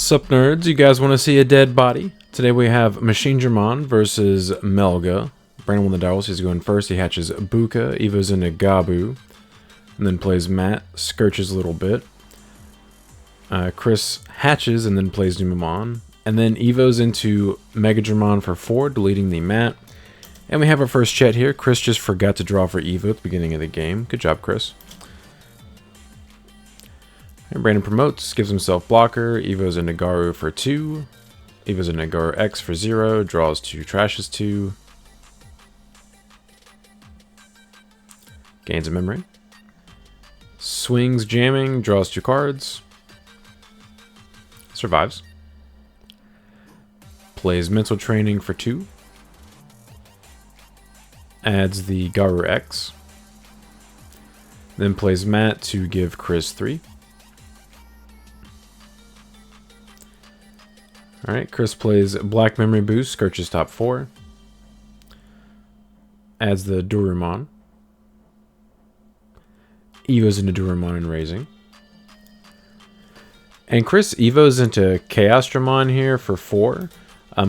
Sup nerds, you guys want to see a dead body? Today we have Machinedramon versus Melga. Brandon won the dials, he's going first. He hatches Buka, Evo's into Gabu, and then plays Matt, Skirches a little bit. Chris hatches and then plays Numamon. And then Evo's into Megadramon for 4, deleting the Matt. And we have our first chat here. Chris just forgot to draw for Evo at the beginning of the game. Good job, Chris. And Brandon promotes, gives himself blocker. Evo's into Garu for 2. Evo's into Garu X for 0. Draws 2, trashes 2. Gains a memory. Swings jamming, draws 2 cards. Survives. Plays mental training for 2. Adds the Garu X. Then plays Matt to give Chris 3. Alright, Chris plays Black Memory Boost, Skirches top 4. Adds the Garurumon. Evo's into Garurumon and raising. And Chris Evo's into Chaosdramon here for 4.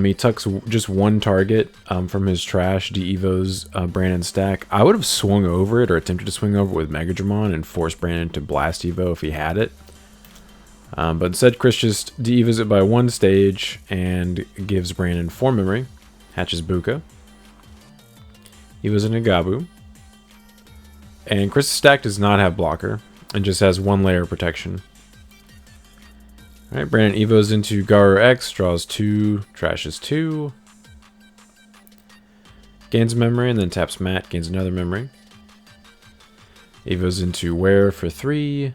He tucks just 1 target from his trash, de-Evo's Brandon stack. I would have swung over it or attempted to swing over it with Megadramon and forced Brandon to blast Evo if he had it. But instead, Chris just de-Evos it by 1 stage and gives Brandon 4 memory. Hatches Buka. Evo's into Gabu. And Chris's stack does not have blocker and just has 1 layer of protection. Alright, Brandon Evo's into Garu X, draws 2, trashes 2. Gains memory and then taps Matt, gains another memory. Evo's into Wear for 3.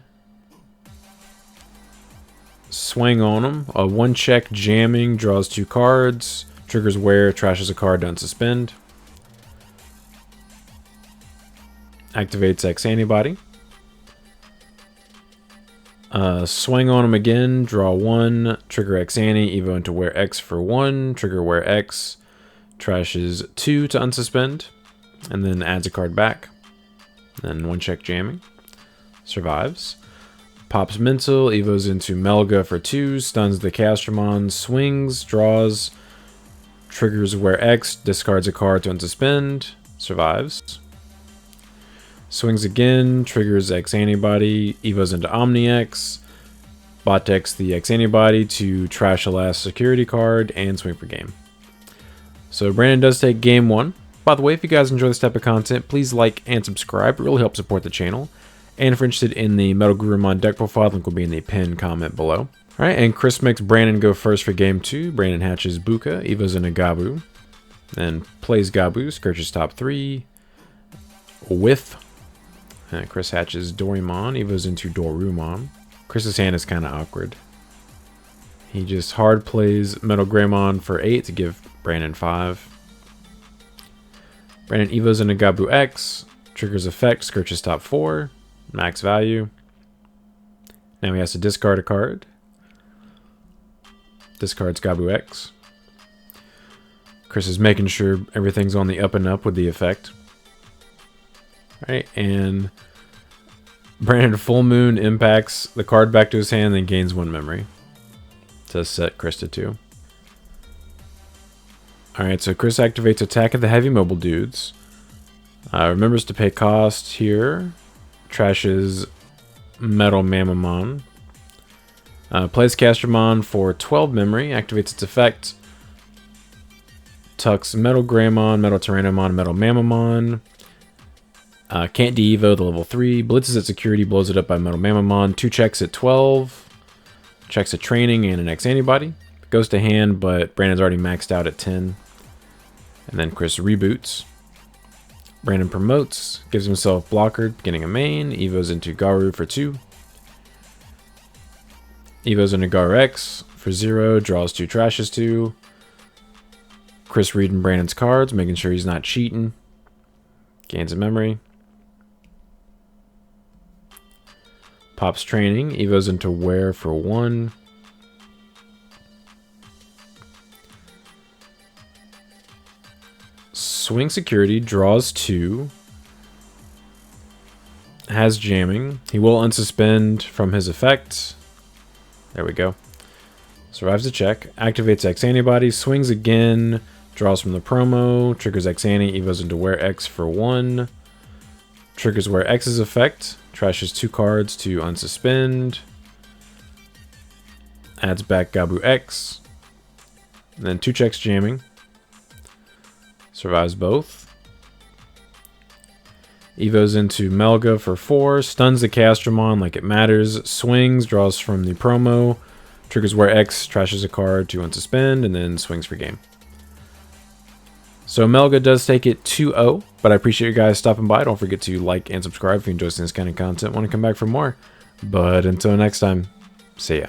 Swing on him. A 1-check jamming, draws 2 cards. Triggers Wear, trashes a card, don't suspend. Activates X Antibody. Swing on him again, draw 1, trigger X Anti, Evo into Wear X for 1, trigger Wear X, trashes 2 to unsuspend, and then adds a card back. Then 1-check jamming. Survives. Pops Mental, Evo's into Melga for 2, stuns the Chaosdramon, swings, draws, triggers Wear X, discards a card to unsuspend, survives. Swings again, triggers X Antibody, Evo's into Omni-X, bot-decks the X Antibody to trash a last security card, and swing for game. So Brandon does take game 1. By the way, if you guys enjoy this type of content, please like and subscribe. It really helps support the channel. And if you're interested in the MetalGarurumon deck profile, link will be in the pinned comment below. Alright, and Chris makes Brandon go first for game 2. Brandon hatches Buka, Evo's into Gabu, then plays Gabu, Skirches top 3, with... Chris hatches Doraemon, Evo's into Garurumon. Chris's hand is kind of awkward. He just hard plays MetalGarurumon for 8 to give Brandon 5. Brandon Evo's into Gabu X, triggers effect, Skirches top 4, max value. Now he has to discard a card. Discards Gabu X. Chris is making sure everything's on the up and up with the effect. Right, and Brandon Full Moon impacts the card back to his hand and gains 1 memory to set Chris to 2. Alright, so Chris activates Attack of the Heavy Mobile Dudes. Remembers to pay cost here. Trashes Metal Mamamon. Plays Castromon for 12 memory. Activates its effect. Tucks Metal Greymon, Metal Tyrannomon, Metal Mamamon. Can't de-Evo the level 3. Blitzes at security, blows it up by Metal Mamamon. 2 checks at 12. Checks at training and an X Antibody. Goes to hand, but Brandon's already maxed out at 10. And then Chris reboots. Brandon promotes, gives himself blocker, beginning a main. Evo's into Garu for 2. Evo's into Garu X for 0. Draws 2, trashes 2. Chris reading Brandon's cards, making sure he's not cheating. Gains a memory. Pops training. Evo's into Wear for 1. Swing security, draws 2. Has jamming. He will unsuspend from his effect. There we go. Survives the check. Activates X Antibody. Swings again. Draws from the promo. Triggers X Ante. Evos into Wear X for 1. Triggers Wear X's effect. Trashes 2 cards to unsuspend. Adds back Gabu X. And then 2 checks jamming. Survives both. Evos into Melga for 4. Stuns the Machinedramon like it matters. Swings. Draws from the promo. Triggers Wear X. Trashes a card to unsuspend. And then swings for game. So Melga does take it 2-0, but I appreciate you guys stopping by. Don't forget to like and subscribe if you enjoy this kind of content. Want to come back for more. But until next time, see ya.